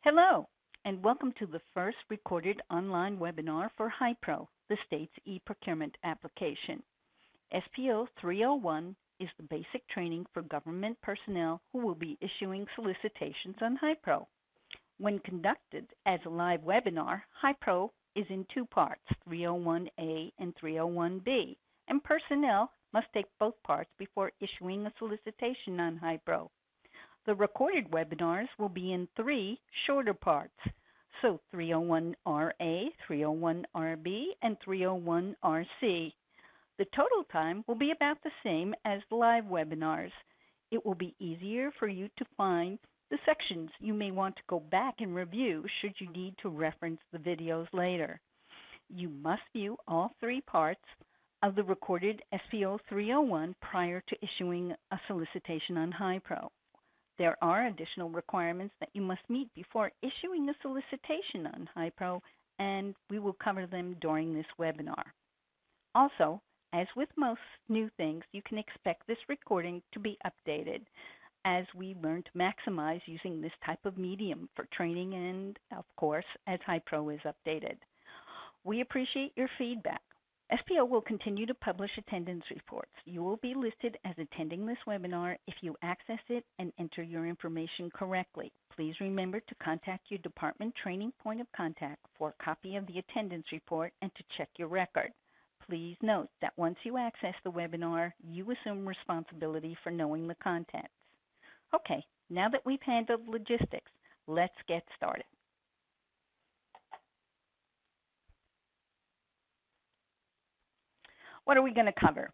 Hello, and welcome to the first recorded online webinar for HIePRO, the state's e-procurement application. SPO 301 is the basic training for government personnel who will be issuing solicitations on HIePRO. When conducted as a live webinar, HIePRO is in two parts, 301A and 301B, and personnel must take both parts before issuing a solicitation on HIePRO. The recorded webinars will be in three shorter parts, so 301RA, 301RB, and 301RC. The total time will be about the same as the live webinars. It will be easier for you to find the sections you may want to go back and review should you need to reference the videos later. You must view all three parts of the recorded SPO 301 prior to issuing a solicitation on HIePRO. There are additional requirements that you must meet before issuing a solicitation on HIePRO, and we will cover them during this webinar. Also, as with most new things, you can expect this recording to be updated as we learn to maximize using this type of medium for training and, of course, as HIePRO is updated. We appreciate your feedback. SPO will continue to publish attendance reports. You will be listed as attending this webinar if you access it and enter your information correctly. Please remember to contact your department training point of contact for a copy of the attendance report and to check your record. Please note that once you access the webinar, you assume responsibility for knowing the contents. Okay, now that we've handled logistics, let's get started. What are we going to cover?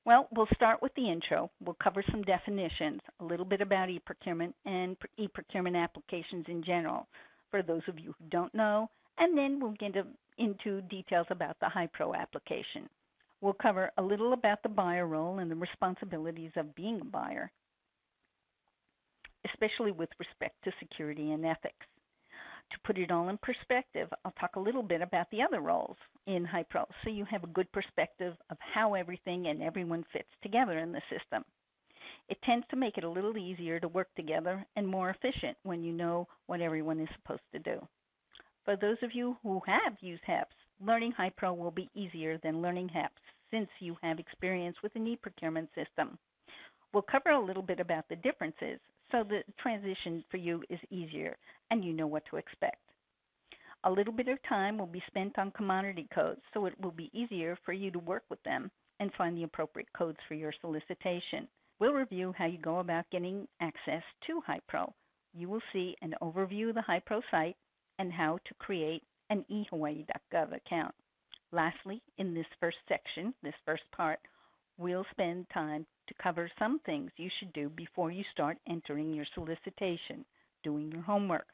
Well, we'll start with the intro. We'll cover some definitions, a little bit about e-procurement and e-procurement applications in general, for those of you who don't know, and then we'll get into details about the HIePRO application. We'll cover a little about the buyer role and the responsibilities of being a buyer, especially with respect to security and ethics. To put it all in perspective, I'll talk a little bit about the other roles in HIePRO so you have a good perspective of how everything and everyone fits together in the system. It tends to make it a little easier to work together and more efficient when you know what everyone is supposed to do. For those of you who have used HAPS, learning HIePRO will be easier than learning HAPS since you have experience with an e-procurement system. We'll cover a little bit about the differences so the transition for you is easier and you know what to expect. A little bit of time will be spent on commodity codes, so it will be easier for you to work with them and find the appropriate codes for your solicitation. We'll review how you go about getting access to HIePRO. You will see an overview of the HIePRO site and how to create an Ehawaii.gov account. Lastly, in this first section, this first part, we'll spend time to cover some things you should do before you start entering your solicitation, doing your homework.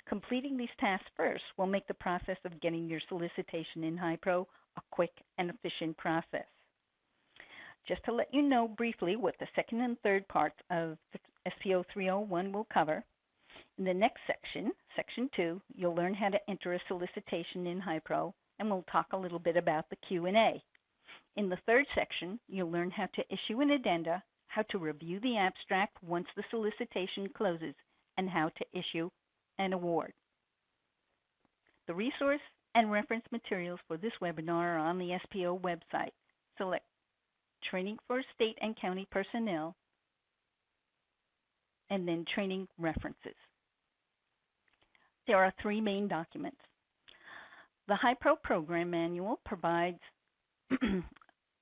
Completing these tasks first will make the process of getting your solicitation in HIePRO a quick and efficient process. Just to let you know briefly what the second and third parts of SPO 301 will cover, in the next section, Section 2, you'll learn how to enter a solicitation in HIePRO, and we'll talk a little bit about the Q&A. In the third section, you'll learn how to issue an addenda, how to review the abstract once the solicitation closes, and how to issue an award. The resource and reference materials for this webinar are on the SPO website. Select Training for State and County Personnel, and then Training References. There are three main documents. The HIePRO Program Manual provides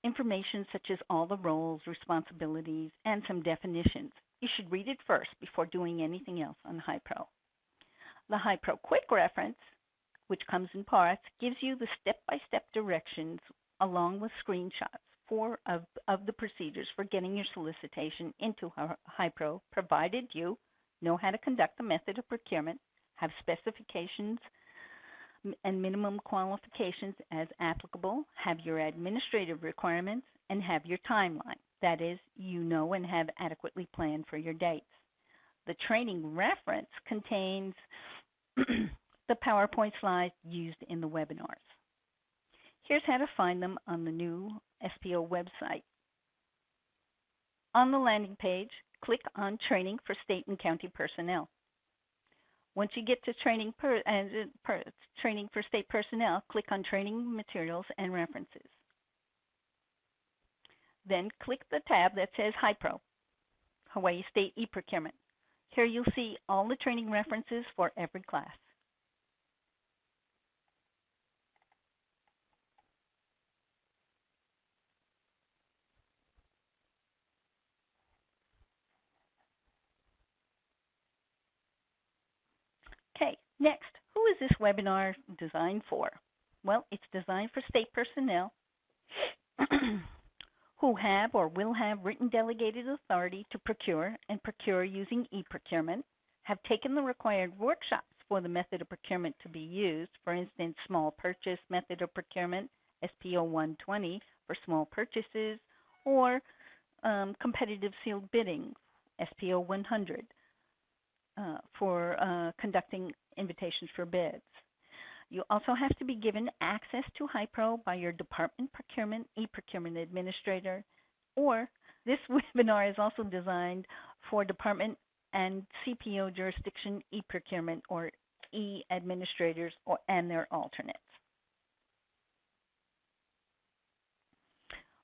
information such as all the roles, responsibilities, and some definitions. You should read it first before doing anything else on HIePRO. The HIePRO Quick Reference, which comes in parts, gives you the step-by-step directions along with screenshots of the procedures for getting your solicitation into HIePRO, provided you know how to conduct the method of procurement, have specifications and minimum qualifications as applicable, have your administrative requirements, and have your timeline. That is, you know and have adequately planned for your dates. The training reference contains the PowerPoint slides used in the webinars. Here's how to find them on the new SPO website. On the landing page, click on Training for State and County Personnel. Once you get to training for state personnel, click on Training Materials and References. Then click the tab that says HIePRO, Hawaii State eProcurement. Here you'll see all the training references for every class. Okay, next, who is this webinar designed for? Well, it's designed for state personnel who have or will have written delegated authority to procure and procure using eProcurement, have taken the required workshops for the method of procurement to be used, for instance, small purchase method of procurement, SPO 120 for small purchases, or competitive sealed bidding, SPO 100 for conducting invitations for bids. You also have to be given access to HIePRO by your department procurement, e-procurement administrator, or this webinar is also designed for department and CPO jurisdiction e-procurement or e-administrators and their alternates.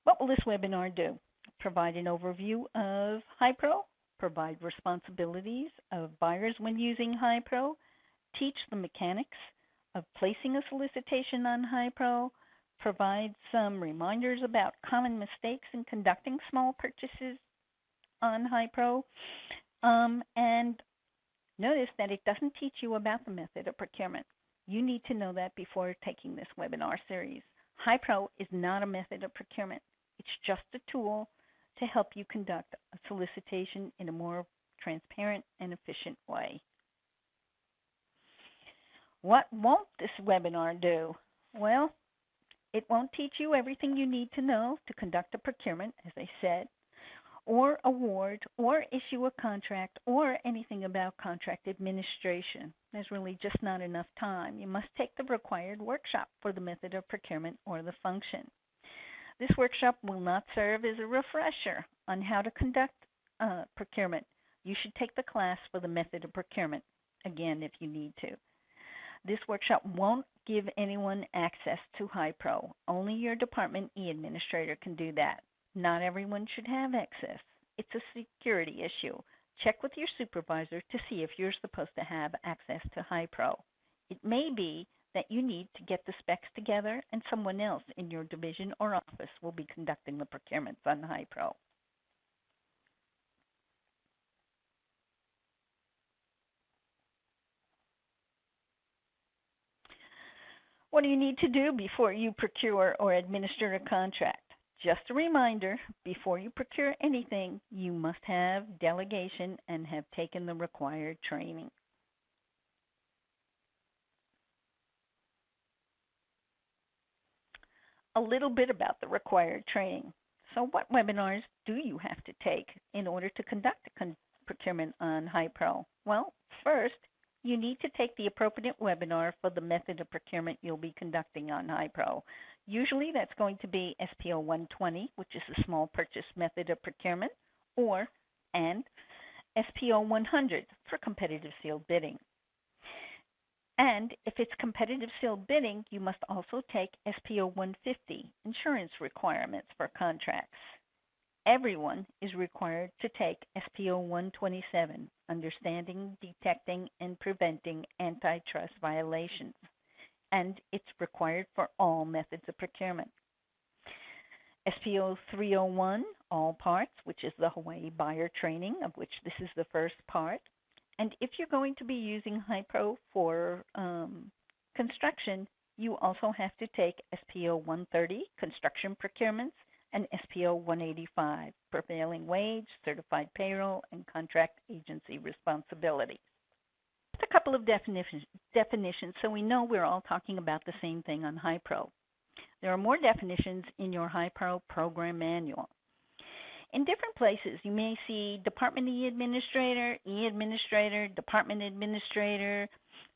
What will this webinar do? Provide an overview of HIePRO, provide responsibilities of buyers when using HIePRO, teach the mechanics of placing a solicitation on HIePRO, provide some reminders about common mistakes in conducting small purchases on HIePRO, and notice that it doesn't teach you about the method of procurement. You need to know that before taking this webinar series. HIePRO is not a method of procurement. It's just a tool to help you conduct a solicitation in a more transparent and efficient way. What won't this webinar do? Well, it won't teach you everything you need to know to conduct a procurement, as I said, or award, or issue a contract, or anything about contract administration. There's really just not enough time. You must take the required workshop for the method of procurement or the function. This workshop will not serve as a refresher on how to conduct procurement. You should take the class for the method of procurement, again, if you need to. This workshop won't give anyone access to HIePRO. Only your department e-administrator can do that. Not everyone should have access. It's a security issue. Check with your supervisor to see if you're supposed to have access to HIePRO. It may be that you need to get the specs together and someone else in your division or office will be conducting the procurements on HIePRO. What do you need to do before you procure or administer a contract? Just a reminder, before you procure anything, you must have delegation and have taken the required training. A little bit about the required training. So what webinars do you have to take in order to conduct a procurement on HIePRO? Well, first, you need to take the appropriate webinar for the method of procurement you'll be conducting on HIePRO. Usually that's going to be SPO 120, which is the small purchase method of procurement, and SPO 100 for competitive sealed bidding. And if it's competitive sealed bidding, you must also take SPO 150, insurance requirements for contracts. Everyone is required to take SPO 127, understanding, detecting, and preventing antitrust violations. And it's required for all methods of procurement. SPO 301, all parts, which is the Hawaii buyer training, of which this is the first part. And if you're going to be using HIePRO for construction, you also have to take SPO 130, construction procurements, and SPO 185, prevailing wage, certified payroll, and contract agency responsibilities. Just a couple of definitions so we know we're all talking about the same thing on HIePRO. There are more definitions in your HIePRO program manual. In different places, you may see Department E-Administrator, Department Administrator.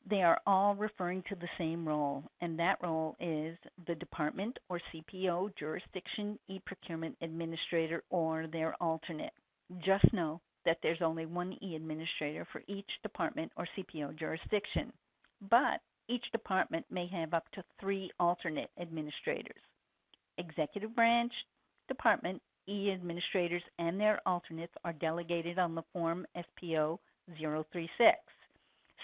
They are all referring to the same role, and that role is the Department or CPO Jurisdiction E-Procurement Administrator or their alternate. Just know that there's only one e-administrator for each department or CPO jurisdiction, but each department may have up to 3 alternate administrators. Executive branch department e-administrators and their alternates are delegated on the Form SPO 036.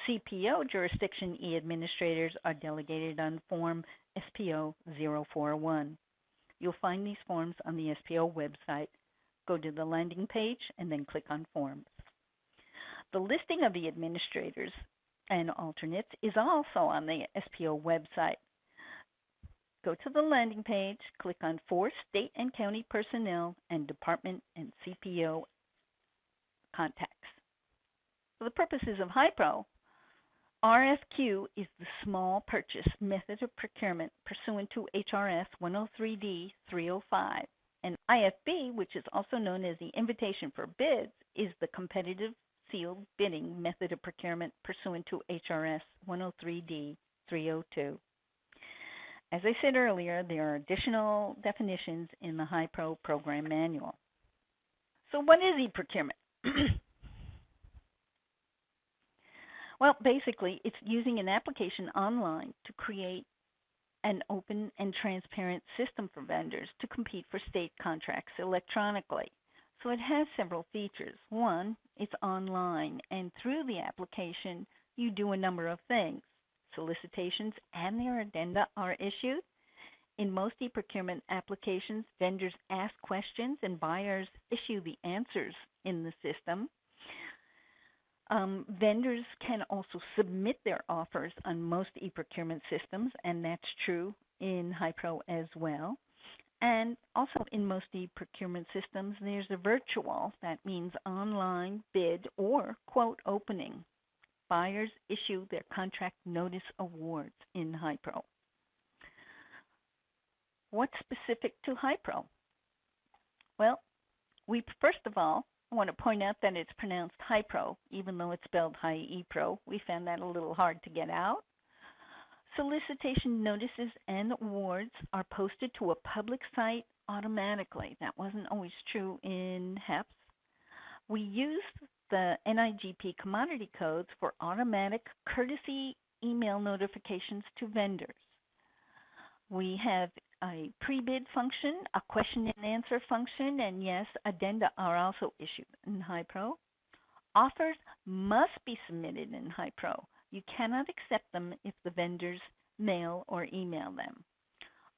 CPO jurisdiction e-administrators are delegated on Form SPO 041. You'll find these forms on the SPO website. Go to the landing page and then click on Forms. The listing of the administrators and alternates is also on the SPO website. Go to the landing page, click on For State and County Personnel and Department and CPO Contacts. For the purposes of HIePRO, RFQ is the small purchase method of procurement pursuant to HRS 103D 305. And IFB, which is also known as the invitation for bids, is the competitive sealed bidding method of procurement pursuant to HRS 103D 302. As I said earlier, there are additional definitions in the HIePRO program manual. So what is e-procurement? Well, basically, it's using an application online to create an open and transparent system for vendors to compete for state contracts electronically. So it has several features. One, it's online, and through the application, you do a number of things. Solicitations and their addenda are issued. In most e-procurement applications, vendors ask questions and buyers issue the answers in the system. Vendors can also submit their offers on most e-procurement systems, and that's true in HIePRO as well. And also in most e-procurement systems, there's a virtual, that means online bid or quote opening. Buyers issue their contract notice awards in HIePRO. What's specific to HIePRO? Well, first of all, I want to point out that it's pronounced HIePRO, even though it's spelled HIePRO. We found that a little hard to get out. Solicitation notices and awards are posted to a public site automatically. That wasn't always true in HEPS. We use the Nigp commodity codes for automatic courtesy email notifications to vendors. We have a pre-bid function, a question and answer function, and yes, addenda are also issued in HIePRO. Offers must be submitted in HIePRO. You cannot accept them if the vendors mail or email them.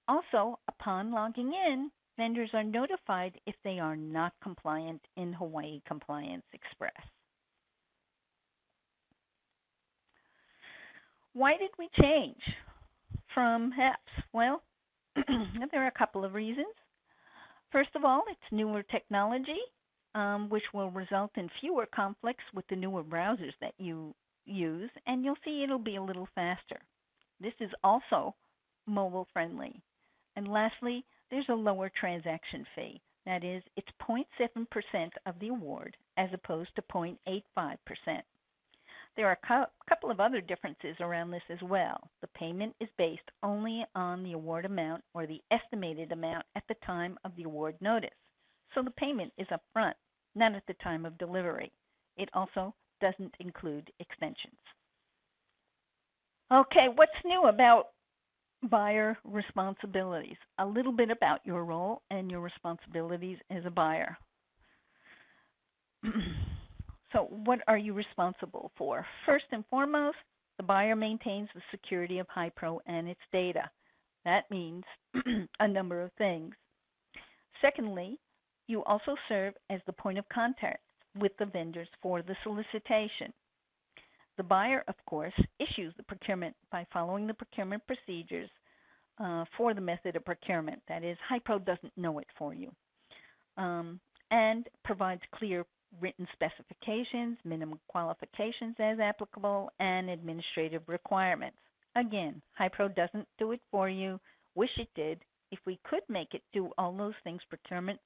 Also, upon logging in, vendors are notified if they are not compliant in Hawaii Compliance Express. Why did we change from HEPS? Well, there are a couple of reasons. First of all, it's newer technology, which will result in fewer conflicts with the newer browsers that you use, and you'll see it'll be a little faster. This is also mobile friendly. And lastly, there's a lower transaction fee. That is, it's 0.7% of the award as opposed to 0.85%. There are a couple of other differences around this as well. The payment is based only on the award amount or the estimated amount at the time of the award notice. So the payment is upfront, not at the time of delivery. It also doesn't include extensions. Okay, what's new about buyer responsibilities? A little bit about your role and your responsibilities as a buyer. So what are you responsible for? First and foremost, the buyer maintains the security of HIePRO and its data. That means a number of things. Secondly, you also serve as the point of contact with the vendors for the solicitation. The buyer, of course, issues the procurement by following the procurement procedures for the method of procurement. That is, HIePRO doesn't know it for you, and provides clear written specifications, minimum qualifications as applicable, and administrative requirements. Again, HIePRO doesn't do it for you. Wish it did. If we could make it do all those things procurement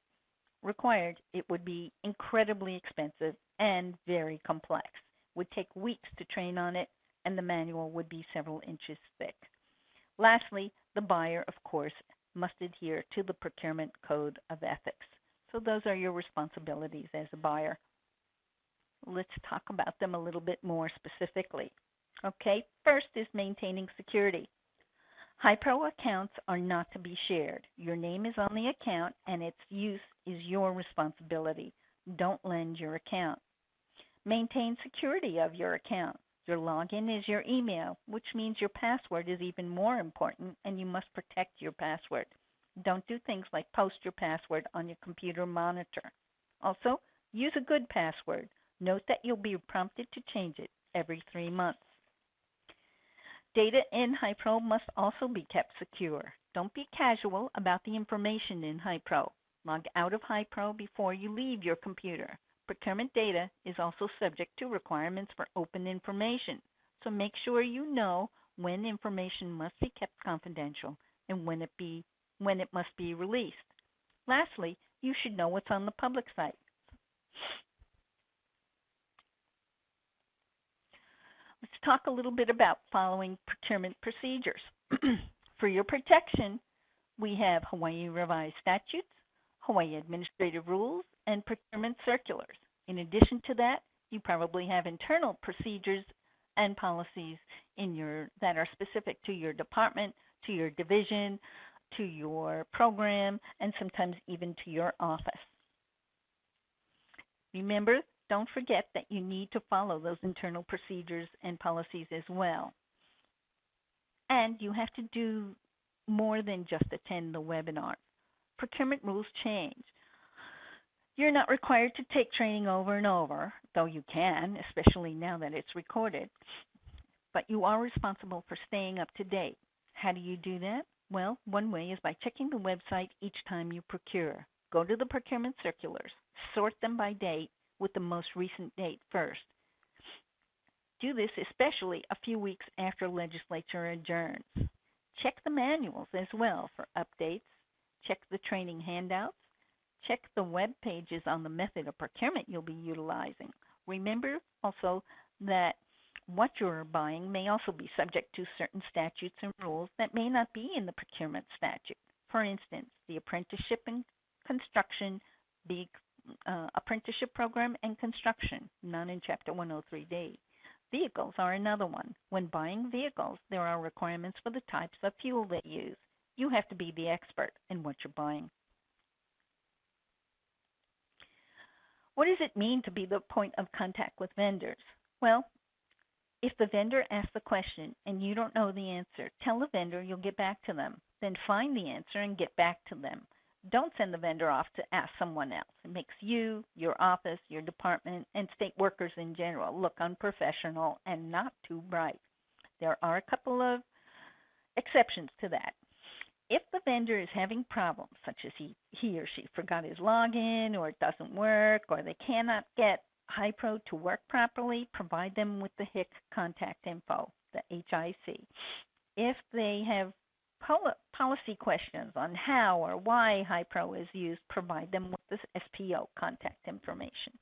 required, it would be incredibly expensive and very complex. It would take weeks to train on it, and the manual would be several inches thick. Lastly, the buyer, of course, must adhere to the Procurement Code of Ethics. So those are your responsibilities as a buyer. Let's talk about them a little bit more specifically. Okay, first is maintaining security. HIePRO accounts are not to be shared. Your name is on the account and its use is your responsibility. Don't lend your account. Maintain security of your account. Your login is your email, which means your password is even more important and you must protect your password. Don't do things like post your password on your computer monitor. Also, use a good password. Note that you'll be prompted to change it every 3 months. Data in HIePRO must also be kept secure. Don't be casual about the information in HIePRO. Log out of HIePRO before you leave your computer. Procurement data is also subject to requirements for open information, so make sure you know when information must be kept confidential and when it must be released. Lastly, you should know what's on the public site. Let's talk a little bit about following procurement procedures. For your protection, we have Hawaii revised statutes, Hawaii administrative rules, and procurement circulars. In addition to that, you probably have internal procedures and policies that are specific to your department, to your division, to your program, and sometimes even to your office. Remember, don't forget that you need to follow those internal procedures and policies as well. And you have to do more than just attend the webinar. Procurement rules change. You're not required to take training over and over, though you can, especially now that it's recorded. But you are responsible for staying up to date. How do you do that? Well, one way is by checking the website each time you procure. Go to the procurement circulars, sort them by date with the most recent date first. Do this especially a few weeks after legislature adjourns. Check the manuals as well for updates. Check the training handouts. Check the web pages on the method of procurement you'll be utilizing. Remember also that what you're buying may also be subject to certain statutes and rules that may not be in the procurement statute. For instance, the apprenticeship and construction, apprenticeship program and construction, none in Chapter 103D. Vehicles are another one. When buying vehicles, there are requirements for the types of fuel they use. You have to be the expert in what you're buying. What does it mean to be the point of contact with vendors? Well, if the vendor asks the question and you don't know the answer, tell the vendor you'll get back to them. Then find the answer and get back to them. Don't send the vendor off to ask someone else. It makes you, your office, your department, and state workers in general look unprofessional and not too bright. There are a couple of exceptions to that. If the vendor is having problems, such as he or she forgot his login, or it doesn't work, or they cannot get HIePRO to work properly, provide them with the HIC contact info, the HIC. If they have policy questions on how or why HIePRO is used, provide them with the SPO contact information.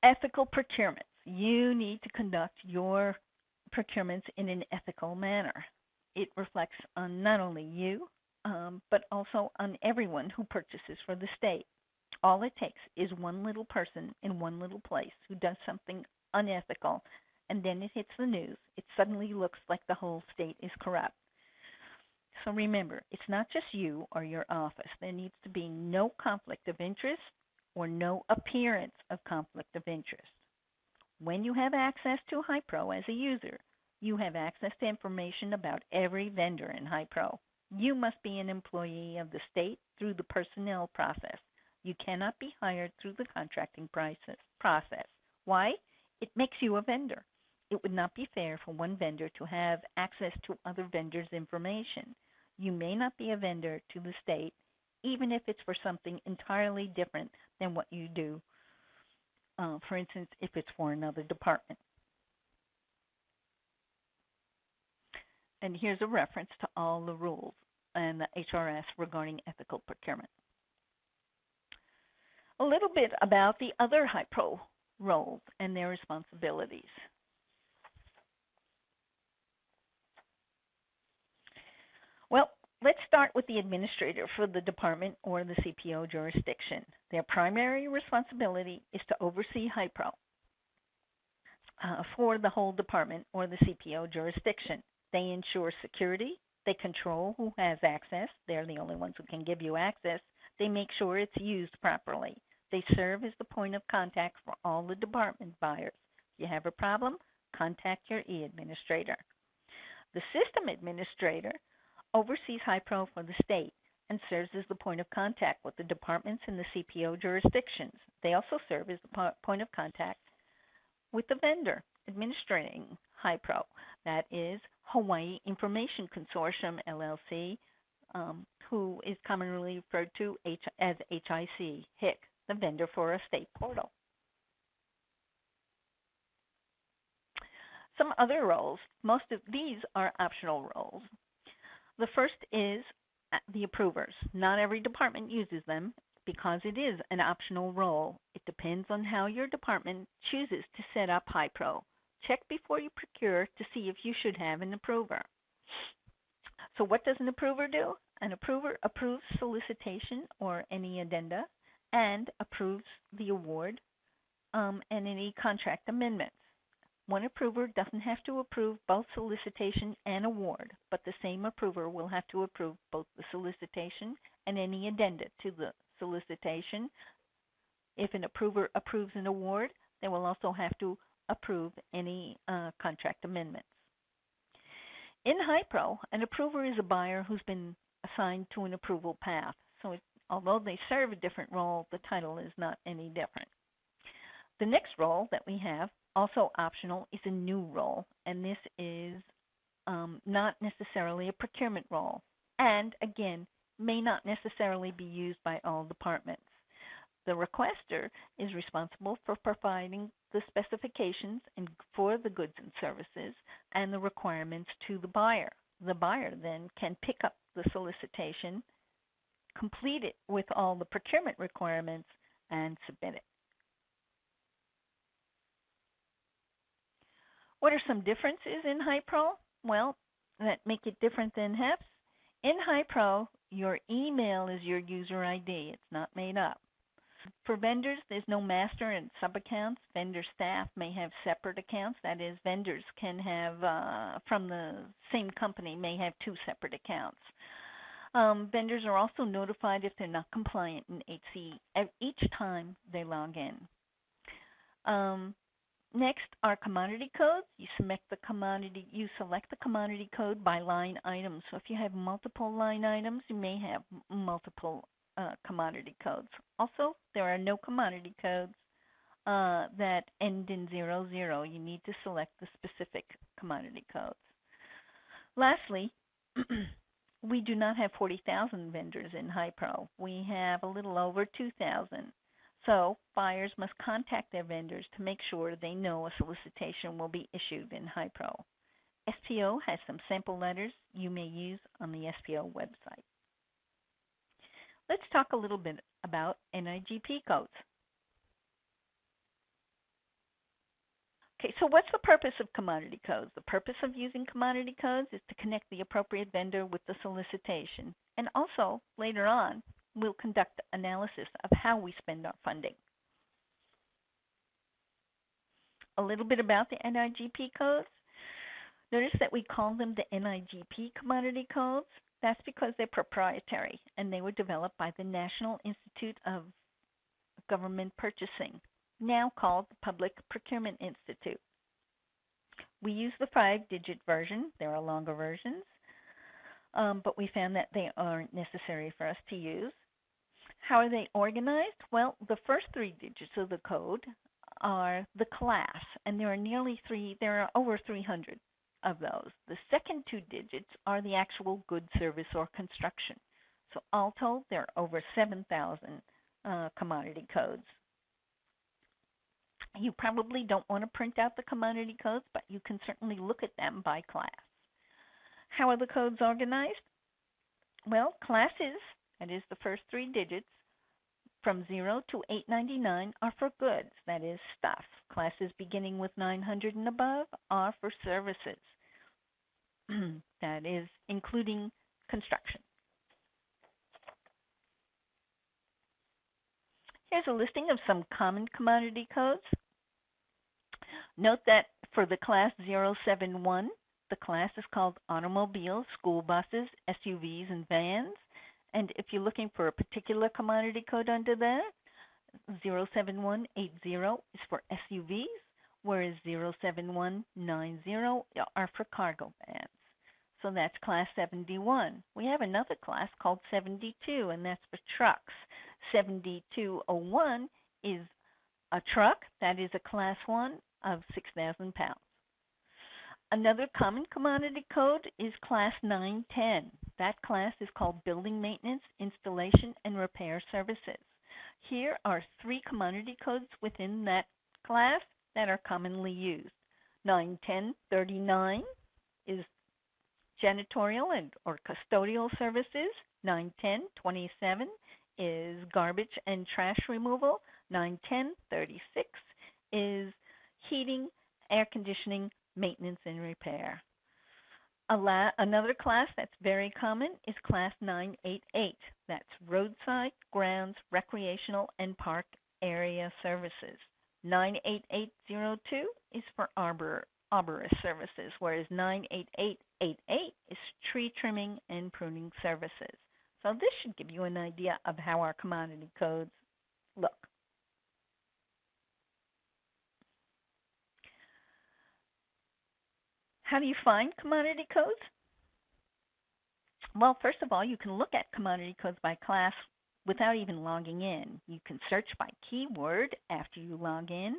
Ethical procurements. You need to conduct your procurements in an ethical manner. It reflects on not only you, but also on everyone who purchases for the state. All it takes is one little person in one little place who does something unethical, and then it hits the news. It suddenly looks like the whole state is corrupt. So remember, it's not just you or your office. There needs to be no conflict of interest or no appearance of conflict of interest. When you have access to HIePRO as a user, you have access to information about every vendor in HIePRO. You must be an employee of the state through the personnel process. You cannot be hired through the contracting process. Why? It makes you a vendor. It would not be fair for one vendor to have access to other vendors' information. You may not be a vendor to the state, even if it's for something entirely different than what you do. For instance, if it's for another department. And here's a reference to all the rules and the HRS regarding ethical procurement. A little bit about the other HIePRO roles and their responsibilities. Well, Let's start with the administrator for the department or the CPO jurisdiction. Their primary responsibility is to oversee HIePRO for the whole department or the CPO jurisdiction. They ensure security. They control who has access. They're the only ones who can give you access. They make sure it's used properly. They serve as the point of contact for all the department buyers. If you have a problem, contact your e-administrator. The system administrator oversees HIePRO for the state and serves as the point of contact with the departments in the CPO jurisdictions. They also serve as the point of contact with the vendor administering HIePRO. That is Hawai'i Information Consortium, LLC, who is commonly referred to as HIC, the vendor for a state portal. Some other roles. Most of these are optional roles. The first is the approvers. Not every department uses them because it is an optional role. It depends on how your department chooses to set up HIePRO. Check before you procure to see if you should have an approver. So what does an approver do? An approver approves solicitation or any addenda and approves the award and any contract amendments. One approver doesn't have to approve both solicitation and award, but the same approver will have to approve both the solicitation and any addenda to the solicitation. If an approver approves an award, they will also have to approve any contract amendments. In HIePRO, an approver is a buyer who's been assigned to an approval path. So although they serve a different role, the title is not any different. The next role that we have, also optional, is a new role, and this is not necessarily a procurement role, and again, may not necessarily be used by all departments. The requester is responsible for providing the specifications for the goods and services and the requirements to the buyer. The buyer then can pick up the solicitation, complete it with all the procurement requirements, and submit it. What are some differences in HIePRO? Well, that make it different than HEPS. In HIePRO, your email is your user ID. It's not made up. For vendors, there's no master and sub-accounts. Vendor staff may have separate accounts. That is, vendors can have, from the same company, may have two separate accounts. Vendors are also notified if they're not compliant in HC each time they log in. Next are commodity codes. You select the commodity code by line item. So if you have multiple line items, you may have multiple commodity codes. Also, there are no commodity codes that end in 00. You need to select the specific commodity codes. Lastly, we do not have 40,000 vendors in HIePRO. We have a little over 2,000. So buyers must contact their vendors to make sure they know a solicitation will be issued in HIePRO. SPO has some sample letters you may use on the SPO website. Let's talk a little bit about Nigp codes. Okay, so what's the purpose of commodity codes? The purpose of using commodity codes is to connect the appropriate vendor with the solicitation. And also, later on, we'll conduct analysis of how we spend our funding. A little bit about the Nigp codes. Notice that we call them the Nigp commodity codes. That's because they're proprietary and they were developed by the National Institute of Government Purchasing, now called the Public Procurement Institute. We use the 5-digit version. There are longer versions, but we found that they aren't necessary for us to use. How are they organized? Well, the first 3 digits of the code are the class, and there are over 300 of those. The second 2 digits are the actual good, service, or construction. So all told, there are over 7,000 commodity codes. You probably don't want to print out the commodity codes, but you can certainly look at them by class. How are the codes organized? Well, classes, that is the first 3 digits, from 0 to 899 are for goods, that is stuff. Classes beginning with 900 and above are for services, that is including construction. Here's a listing of some common commodity codes. Note that for the class 071, the class is called automobiles, school buses, SUVs, and vans. And if you're looking for a particular commodity code under that, 07180 is for SUVs, whereas 07190 are for cargo vans. So that's class 71. We have another class called 72, and that's for trucks. 7201 is a truck. That is a class 1 of 6,000 pounds. Another common commodity code is class 910. That class is called Building Maintenance, Installation, and Repair Services. Here are 3 commodity codes within that class that are commonly used. 91039 is janitorial or custodial services. 91027 is garbage and trash removal. 91036 is heating, air conditioning, maintenance, and repair. Another class that's very common is class 988. That's roadside, grounds, recreational, and park area services. 98802 is for arborist services, whereas 98888 is tree trimming and pruning services. So this should give you an idea of how our commodity codes look. How do you find commodity codes? Well, first of all, you can look at commodity codes by class without even logging in. You can search by keyword after you log in.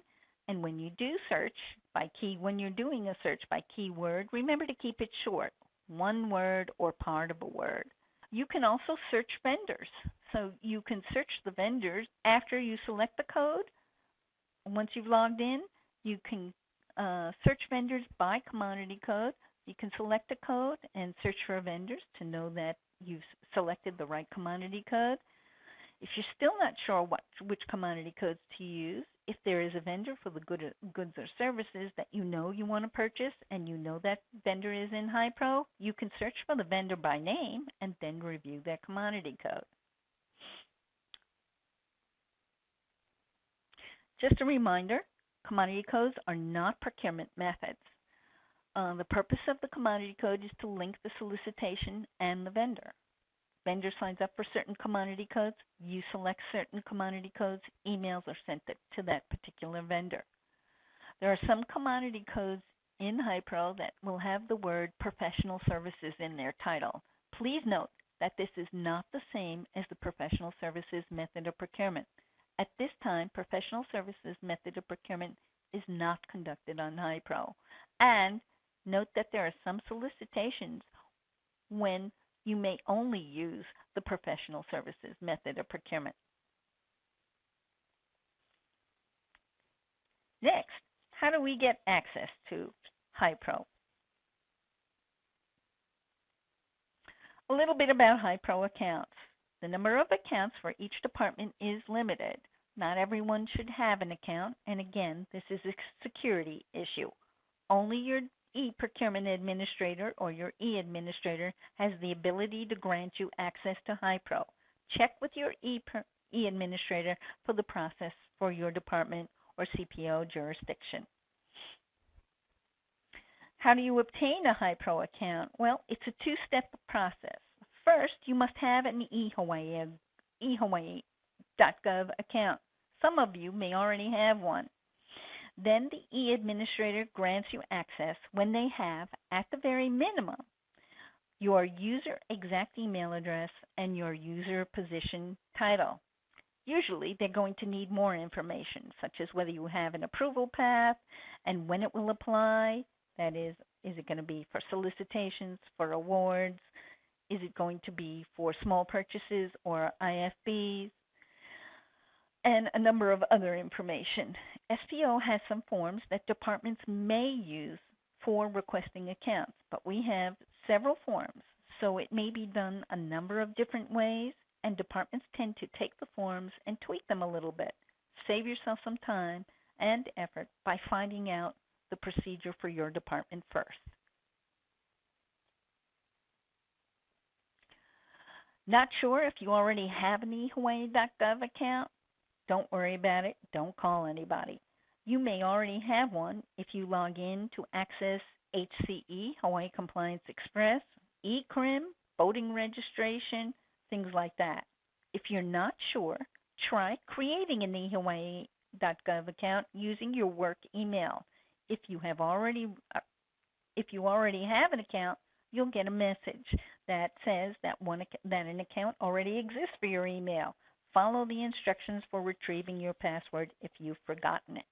And when you do search by when you're doing a search by keyword, remember to keep it short, one word or part of a word. You can also search vendors. So you can search the vendors after you select the code. Once you've logged in, you can search vendors by commodity code. You can select a code and search for vendors to know that you've selected the right commodity code. If you're still not sure which commodity codes to use, if there is a vendor for the goods or services that you want to purchase and you know that vendor is in HIePRO, you can search for the vendor by name and then review their commodity code. Just a reminder, commodity codes are not procurement methods. The purpose of the commodity code is to link the solicitation and the vendor. Vendor signs up for certain commodity codes, you select certain commodity codes, emails are sent to that particular vendor. There are some commodity codes in HIePRO that will have the word professional services in their title. Please note that this is not the same as the professional services method of procurement. At this time, professional services method of procurement is not conducted on HIePRO. And note that there are some solicitations when you may only use the professional services method of procurement. Next, how do we get access to HIePRO? A little bit about HIePRO accounts. The number of accounts for each department is limited. Not everyone should have an account, and again, this is a security issue. Only your e-procurement administrator or your e-administrator has the ability to grant you access to HIePRO. Check with your e-administrator for the process for your department or CPO jurisdiction. How do you obtain a HIePRO account? Well, it's a two-step process. First, you must have an Ehawaii.gov account. Some of you may already have one. Then the e-administrator grants you access when they have, at the very minimum, your user exact email address and your user position title. Usually they're going to need more information, such as whether you have an approval path and when it will apply. That is it going to be for solicitations, for awards? Is it going to be for small purchases or IFBs? And a number of other information. SPO has some forms that departments may use for requesting accounts, but we have several forms, so it may be done a number of different ways, and departments tend to take the forms and tweak them a little bit. Save yourself some time and effort by finding out the procedure for your department first. Not sure if you already have an ehawaii.gov account? Don't worry about it. Don't call anybody. You may already have one if you log in to access HCE, Hawaii Compliance Express, eCrim, voting registration, things like that. If you're not sure, try creating an ehawaii.gov account using your work email. If you already have an account, you'll get a message that says that an account already exists for your email. Follow the instructions for retrieving your password if you've forgotten it.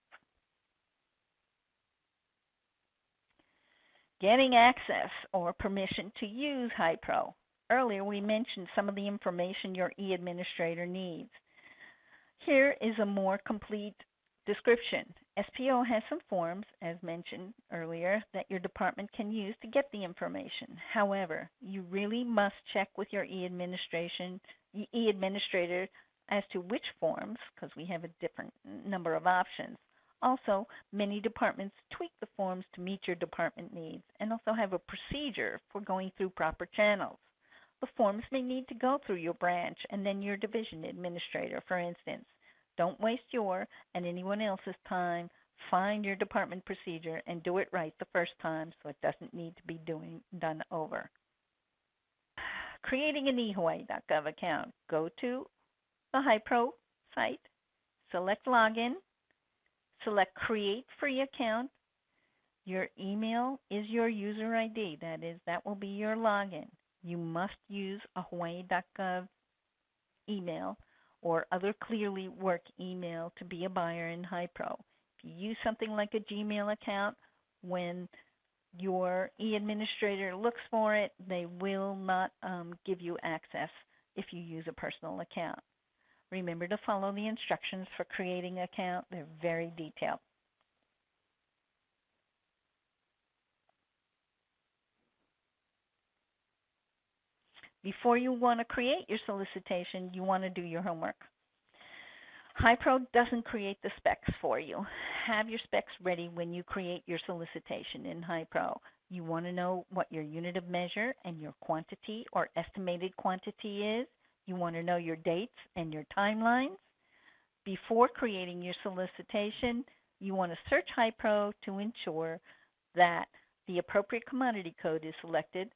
Getting access or permission to use HIePRO. Earlier we mentioned some of the information your e-administrator needs. Here is a more complete description. SPO has some forms, as mentioned earlier, that your department can use to get the information. However, you really must check with your e-administrator as to which forms, because we have a different number of options. Also, many departments tweak the forms to meet your department needs and also have a procedure for going through proper channels. The forms may need to go through your branch and then your division administrator, for instance. Don't waste your and anyone else's time. Find your department procedure and do it right the first time so it doesn't need to be done over. Creating an ehawaii.gov account. Go to the HIePRO site, select Login, select Create Free Account. Your email is your user ID. That will be your login. You must use a Hawaii.gov email or other clearly work email to be a buyer in HIePRO. If you use something like a Gmail account, when your e-administrator looks for it, they will not give you access if you use a personal account. Remember to follow the instructions for creating an account. They're very detailed. Before you want to create your solicitation, you want to do your homework. HIePRO doesn't create the specs for you. Have your specs ready when you create your solicitation in HIePRO. You want to know what your unit of measure and your quantity or estimated quantity is. You want to know your dates and your timelines. Before creating your solicitation, you want to search HIePRO to ensure that the appropriate commodity code is selected.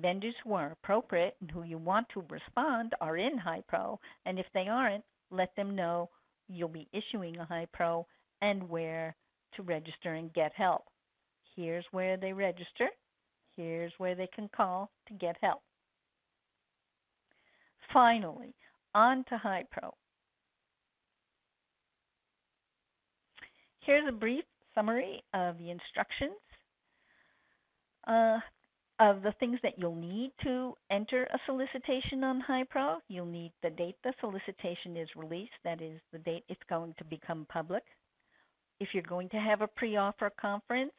Vendors who are appropriate and who you want to respond are in HIePRO, and if they aren't, let them know you'll be issuing a HIePRO and where to register and get help. Here's where they register. Here's where they can call to get help. Finally, on to HIePRO. Here's a brief summary of the instructions of the things that you'll need to enter a solicitation on HIePRO. You'll need the date the solicitation is released, that is the date it's going to become public. If you're going to have a pre-offer conference,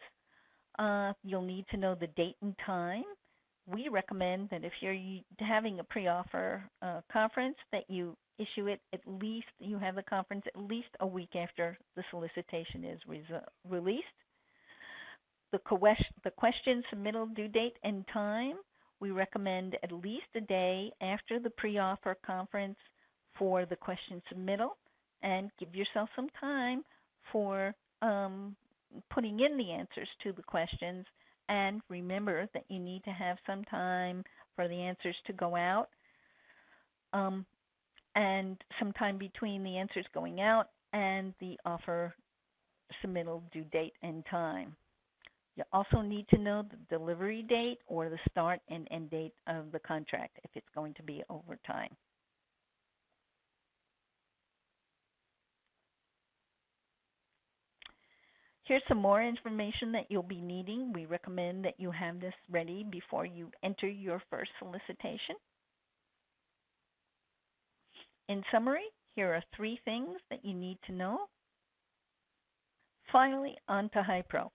you'll need to know the date and time. We recommend that if you're having a pre-offer conference, that you issue it you have the conference at least a week after the solicitation is released. The question submittal due date and time, we recommend at least a day after the pre-offer conference for the question submittal, and give yourself some time for putting in the answers to the questions. And remember that you need to have some time for the answers to go out and some time between the answers going out and the offer submittal due date and time. You also need to know the delivery date or the start and end date of the contract if it's going to be over time. Here's some more information that you'll be needing. We recommend that you have this ready before you enter your first solicitation. In summary, here are 3 things that you need to know. Finally, on to HIePRO.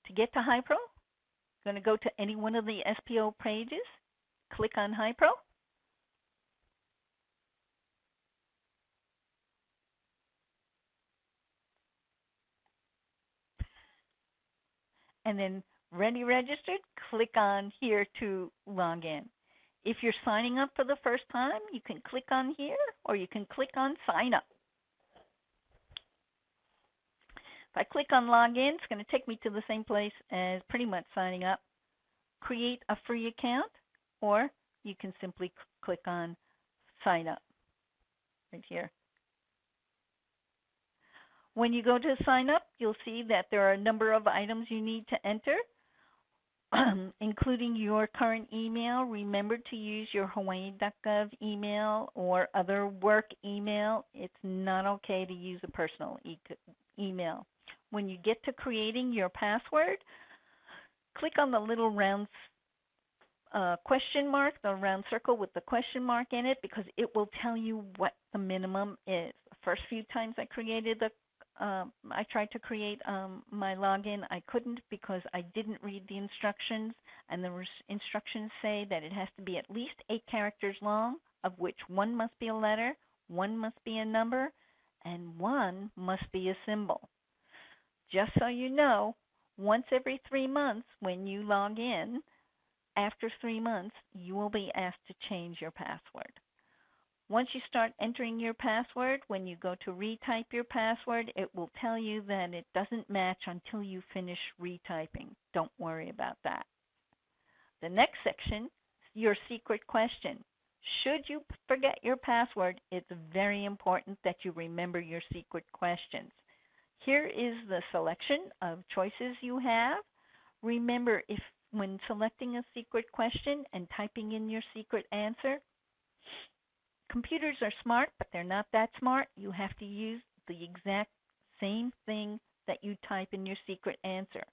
To get to HIePRO, you're going to go to any one of the SPO pages, click on HIePRO, and then Ready registered? Click on here to log in. If you're signing up for the first time, you can click on here or you can click on sign up. If I click on login, it's going to take me to the same place as pretty much signing up. Create a free account, or you can simply click on sign up right here. When you go to sign up, you'll see that there are a number of items you need to enter, including your current email. Remember to use your Hawaii.gov email or other work email. It's not okay to use a personal email. When you get to creating your password, click on the little round question mark, the round circle with the question mark in it, because it will tell you what the minimum is. The first few times I tried to create my login, I couldn't because I didn't read the instructions, and the instructions say that it has to be at least 8 characters long, of which 1 must be a letter, 1 must be a number, and 1 must be a symbol. Just so you know, once every 3 months when you log in, after 3 months, you will be asked to change your password. Once you start entering your password, when you go to retype your password, it will tell you that it doesn't match until you finish retyping. Don't worry about that. The next section is your secret question. Should you forget your password, it's very important that you remember your secret questions. Here is the selection of choices you have. Remember, when selecting a secret question and typing in your secret answer, computers are smart, but they're not that smart. You have to use the exact same thing that you type in your secret answer.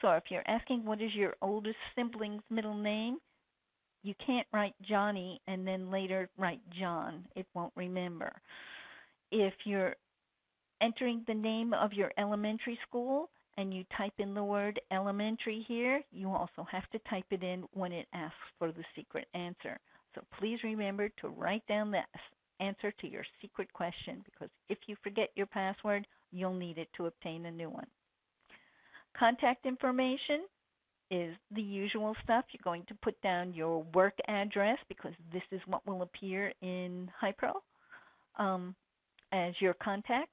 So if you're asking what is your oldest sibling's middle name, you can't write Johnny and then later write John. It won't remember. If you're entering the name of your elementary school and you type in the word elementary here, you also have to type it in when it asks for the secret answer. So please remember to write down the answer to your secret question, because if you forget your password, you'll need it to obtain a new one. Contact information is the usual stuff. You're going to put down your work address, because this is what will appear in HIePRO as your contact.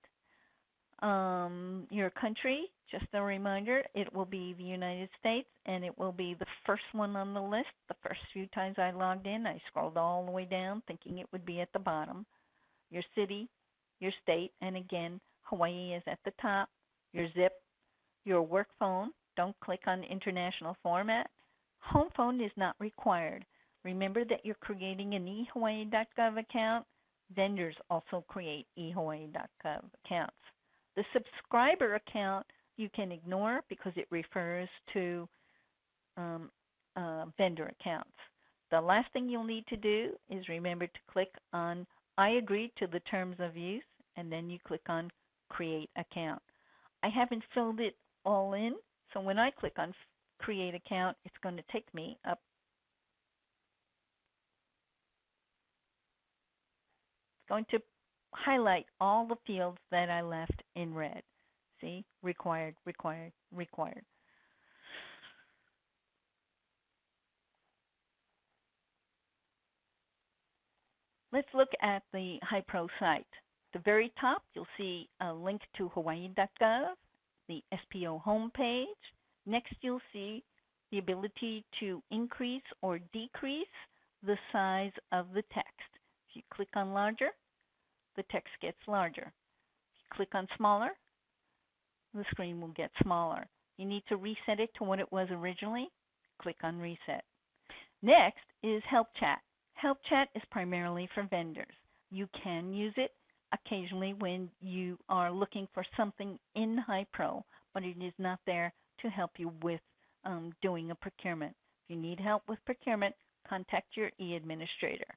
Your country, just a reminder, it will be the United States, and it will be the first one on the list. The first few times I logged in, I scrolled all the way down thinking it would be at the bottom. Your city, your state, and again, Hawaii is at the top. Your zip, your work phone. Don't click on international format. Home phone is not required. Remember that you're creating an ehawaii.gov account. Vendors also create ehawaii.gov accounts. The subscriber account you can ignore because it refers to vendor accounts. The last thing you'll need to do is remember to click on I agree to the terms of use, and then you click on create account. I haven't filled it all in, so when I click on create account, it's going to take me up. It's going to highlight all the fields that I left in red. See, required, required, required. Let's look at the HIePRO site. At the very top, you'll see a link to Hawaii.gov, the SPO homepage. Next, you'll see the ability to increase or decrease the size of the text. If you click on larger, the text gets larger. If you click on smaller, the screen will get smaller. You need to reset it to what it was originally. Click on Reset. Next is Help Chat. Help Chat is primarily for vendors. You can use it occasionally when you are looking for something in HIePRO, but it is not there to help you with doing a procurement. If you need help with procurement, contact your e-administrator.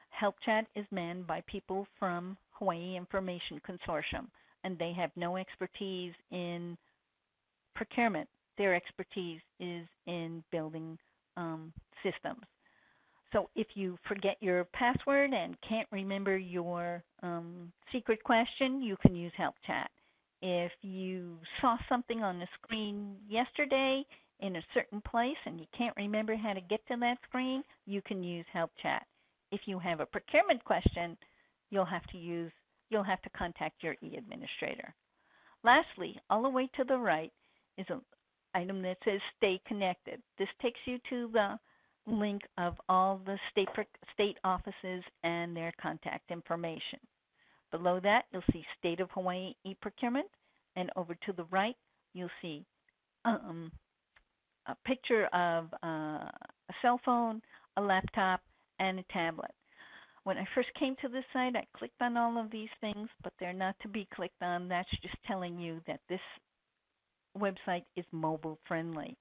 Help Chat is manned by people from Hawaii Information Consortium, and they have no expertise in procurement. Their expertise is in building systems. So if you forget your password and can't remember your secret question, you can use Help Chat. If you saw something on the screen yesterday in a certain place and you can't remember how to get to that screen, you can use Help Chat. If you have a procurement question, you'll have to contact your e-administrator. Lastly, all the way to the right is an item that says Stay Connected. This takes you to the link of all the state offices and their contact information. Below that, you'll see State of Hawaii e-procurement, and over to the right, you'll see a picture of a cell phone, a laptop, and a tablet. When I first came to this site, I clicked on all of these things, but they're not to be clicked on. That's just telling you that this website is mobile friendly.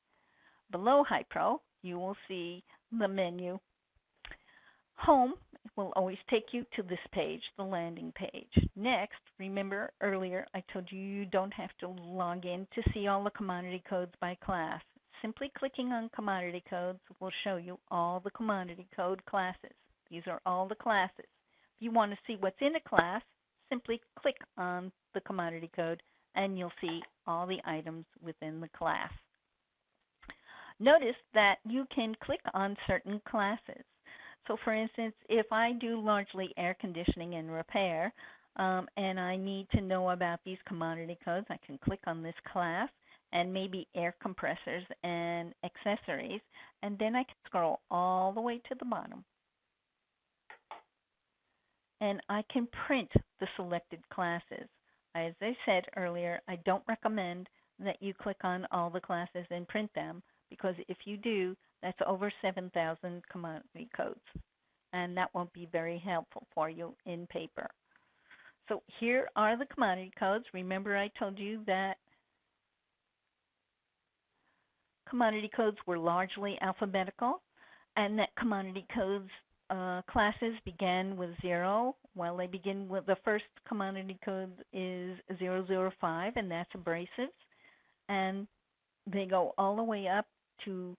Below HIePRO, you will see the menu. Home will always take you to this page, the landing page. Next, remember earlier I told you you don't have to log in to see all the commodity codes by class. Simply clicking on commodity codes will show you all the commodity code classes. These are all the classes. If you want to see what's in a class, simply click on the commodity code and you'll see all the items within the class. Notice that you can click on certain classes. So for instance, if I do largely air conditioning and repair, and I need to know about these commodity codes, I can click on this class and maybe air compressors and accessories, and then I can scroll all the way to the bottom. And I can print the selected classes. As I said earlier, I don't recommend that you click on all the classes and print them, because if you do, that's over 7,000 commodity codes, and that won't be very helpful for you in paper. So here are the commodity codes. Remember I told you that commodity codes were largely alphabetical, and that commodity codes classes began with 0. Well, they begin with the first commodity code is 005, and that's abrasives, and they go all the way up to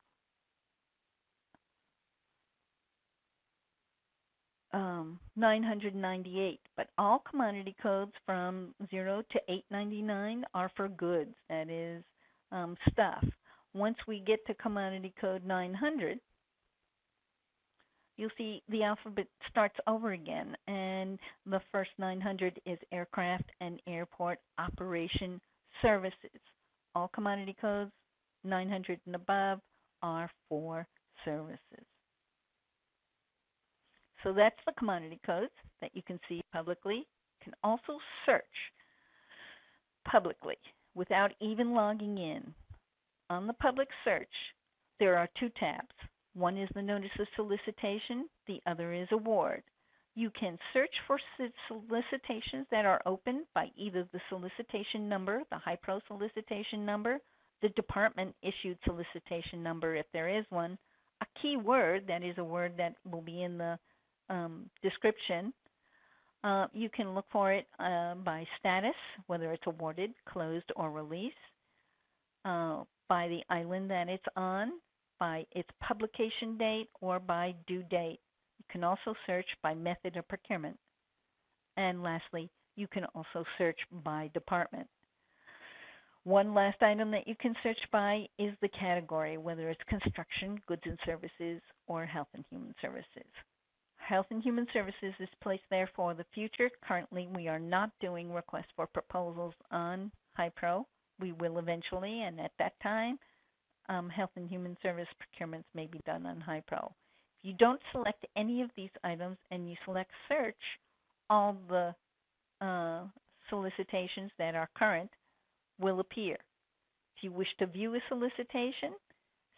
998. But all commodity codes from 0 to 899 are for goods, that is stuff. Once we get to commodity code 900, you'll see the alphabet starts over again, and the first 900 is aircraft and airport operation services. All commodity codes 900 and above are for services. So that's the commodity codes that you can see publicly. You can also search publicly without even logging in. On the public search, there are two tabs. One is the notice of solicitation, the other is award. You can search for solicitations that are open by either the solicitation number, the HIePRO solicitation number, the department issued solicitation number if there is one, a keyword, that is a word that will be in the description. You can look for it by status, whether it's awarded, closed, or released, by the island that it's on, by its publication date, or by due date. You can also search by method of procurement. And lastly, you can also search by department. One last item that you can search by is the category, whether it's construction, goods and services, or health and human services. Health and Human Services is placed there for the future. Currently, we are not doing requests for proposals on HIePRO. We will eventually, and at that time, Health and Human Service procurements may be done on HIePRO. If you don't select any of these items and you select Search, all the solicitations that are current will appear. If you wish to view a solicitation,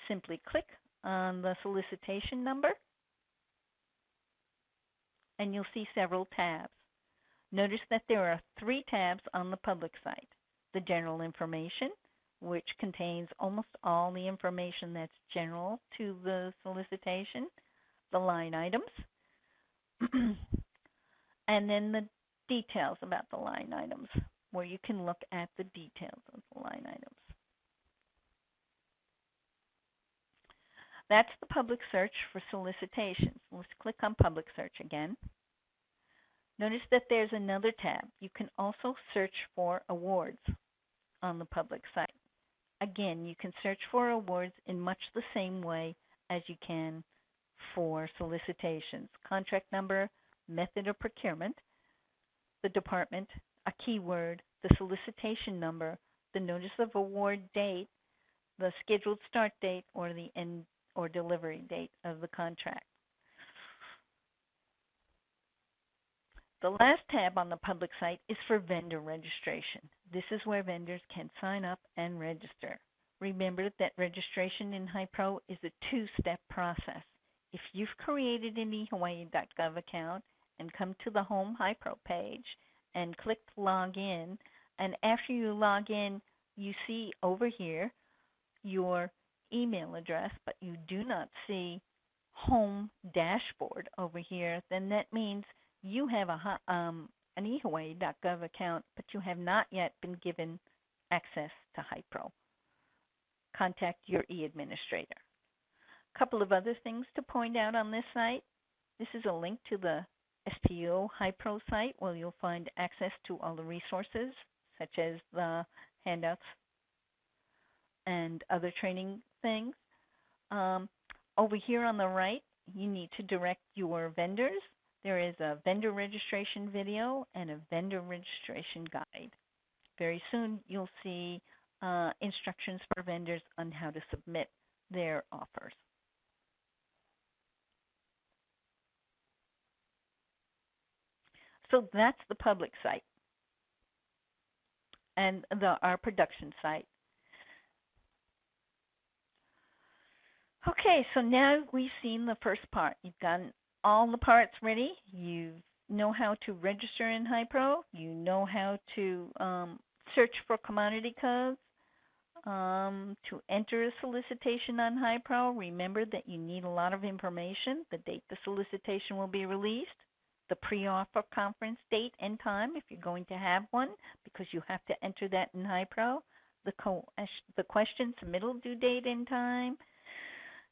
simply click on the solicitation number, and you'll see several tabs. Notice that there are 3 tabs on the public site. The general information, which contains almost all the information that's general to the solicitation, the line items, and then the details about the line items, where you can look at the details of the line items. That's the public search for solicitations. Let's click on public search again. Notice that there's another tab. You can also search for awards on the public site. Again, you can search for awards in much the same way as you can for solicitations. Contract number, method of procurement, the department, a keyword, the solicitation number, the notice of award date, the scheduled start date, or the end or delivery date of the contract. The last tab on the public site is for vendor registration. This is where vendors can sign up and register. Remember that registration in HIePRO is a two-step process. If you've created an Ehawaii.gov account and come to the Home HIePRO page and click Log In, and after you log in, you see over here your email address, but you do not see Home Dashboard over here, then that means you have an Ehawaii.gov account, but you have not yet been given access to HIePRO. Contact your e-administrator. A couple of other things to point out on this site. This is a link to the SPO HIePRO site where you'll find access to all the resources, such as the handouts and other training things. Over here on the right, you need to direct your vendors. There is a vendor registration video and a vendor registration guide. Very soon you'll see instructions for vendors on how to submit their offers. So that's the public site and our production site. Okay, so now we've seen the first part. You've gotten all the parts ready. You know how to register in HIePRO. You know how to search for commodity codes. To enter a solicitation on HIePRO, remember that you need a lot of information: the date the solicitation will be released, the pre-offer conference date and time if you're going to have one, because you have to enter that in HIePRO, the question submittal due date and time.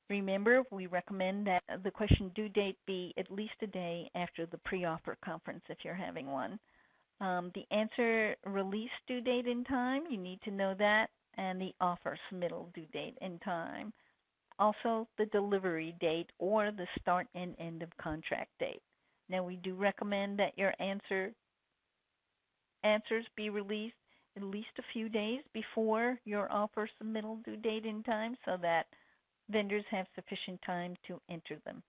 Remember, we recommend that the question due date be at least a day after the pre-offer conference if you're having one. The answer release due date and time, you need to know that, and the offer submittal due date and time. Also, the delivery date or the start and end of contract date. Now, we do recommend that your answers be released at least a few days before your offer submittal due date and time so that vendors have sufficient time to enter them.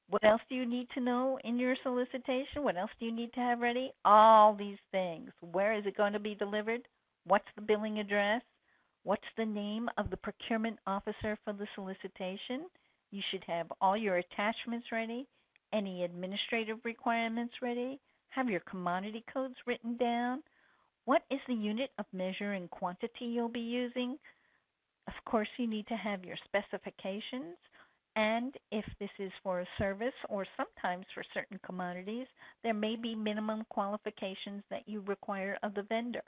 What else do you need to know in your solicitation? What else do you need to have ready? All these things. Where is it going to be delivered? What's the billing address? What's the name of the procurement officer for the solicitation? You should have all your attachments ready, any administrative requirements ready, have your commodity codes written down. What is the unit of measure and quantity you'll be using? Of course, you need to have your specifications. And if this is for a service or sometimes for certain commodities, there may be minimum qualifications that you require of the vendor.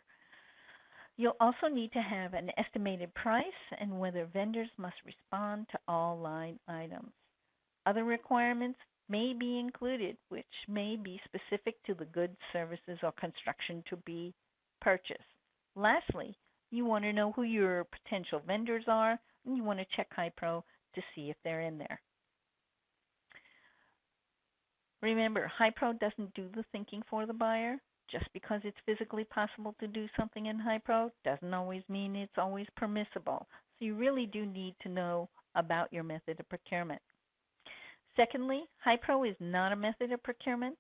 You'll also need to have an estimated price and whether vendors must respond to all line items. Other requirements may be included, which may be specific to the goods, services, or construction to be purchased. Lastly, you want to know who your potential vendors are, and you want to check HIePRO to see if they're in there. Remember, HIePRO doesn't do the thinking for the buyer. Just because it's physically possible to do something in HIePRO doesn't always mean it's always permissible. So you really do need to know about your method of procurement. Secondly, HIePRO is not a method of procurement.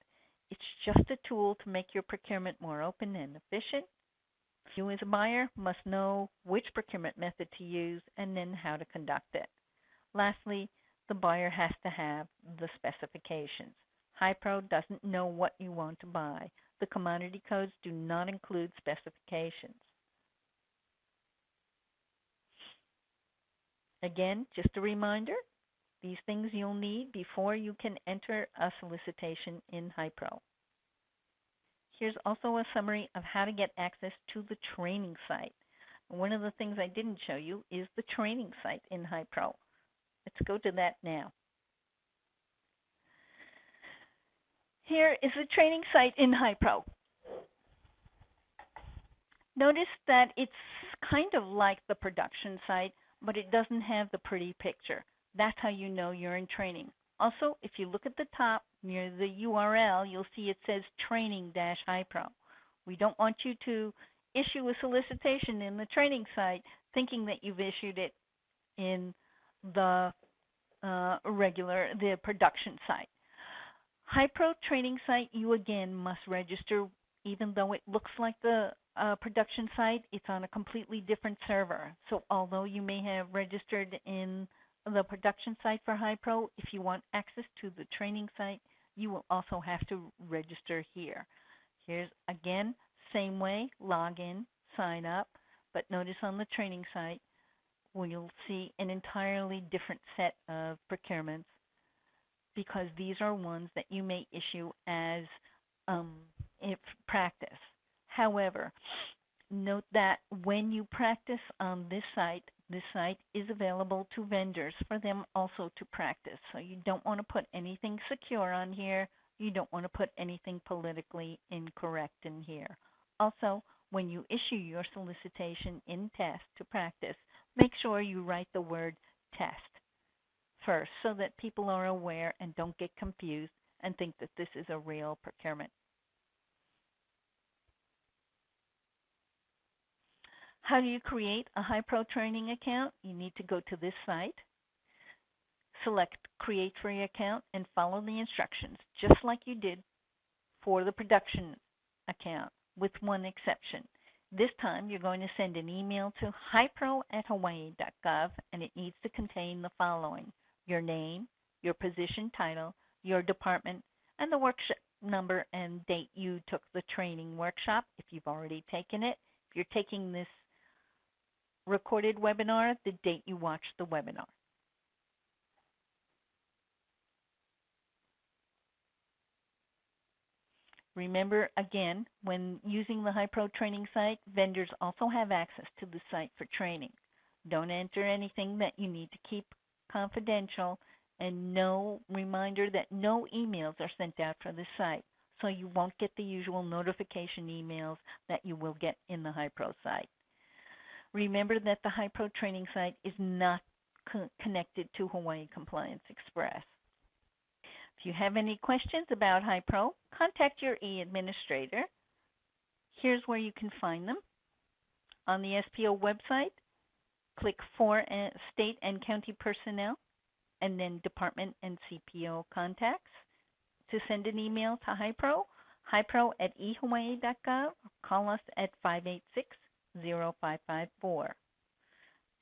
It's just a tool to make your procurement more open and efficient. You as a buyer must know which procurement method to use and then how to conduct it. Lastly, the buyer has to have the specifications. HIePRO doesn't know what you want to buy. The commodity codes do not include specifications. Again, just a reminder, these things you'll need before you can enter a solicitation in HIePRO. Here's also a summary of how to get access to the training site. One of the things I didn't show you is the training site in HIePRO. Let's go to that now. Here is the training site in HIePRO. Notice that it's kind of like the production site, but it doesn't have the pretty picture. That's how you know you're in training. Also, if you look at the top near the URL, you'll see it says training-HIePRO. We don't want you to issue a solicitation in the training site thinking that you've issued it in the the production site. HIePRO training site, you again must register. Even though it looks like the production site, it's on a completely different server. So although you may have registered in the production site for HIePRO, if you want access to the training site, you will also have to register here. Here's again, same way, log in, sign up, but notice on the training site, we'll see an entirely different set of procurements because these are ones that you may issue as if practice. However, note that when you practice on this site is available to vendors for them also to practice. So you don't want to put anything secure on here. You don't want to put anything politically incorrect in here. Also, when you issue your solicitation in test to practice, make sure you write the word test first so that people are aware and don't get confused and think that this is a real procurement. How do you create a HIePRO training account? You need to go to this site, select Create Free Account, and follow the instructions, just like you did for the production account, with one exception. This time, you're going to send an email to HIePRO@Hawaii.gov, and it needs to contain the following: your name, your position title, your department, and the workshop number and date you took the training workshop, if you've already taken it. If you're taking this recorded webinar, the date you watched the webinar. Remember, again, when using the HIePRO training site, vendors also have access to the site for training. Don't enter anything that you need to keep confidential, and reminder that no emails are sent out for this site, so you won't get the usual notification emails that you will get in the HIePRO site. Remember that the HIePRO training site is not connected to Hawaii Compliance Express. If you have any questions about HIePRO, contact your e-administrator. Here's where you can find them. On the SPO website, click for state and county personnel, and then department and CPO contacts. To send an email to HIePRO, HIePRO@ehawaii.gov, or call us at 586-0554.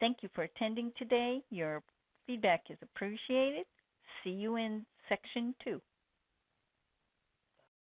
Thank you for attending today. Your feedback is appreciated. See you in Section 2.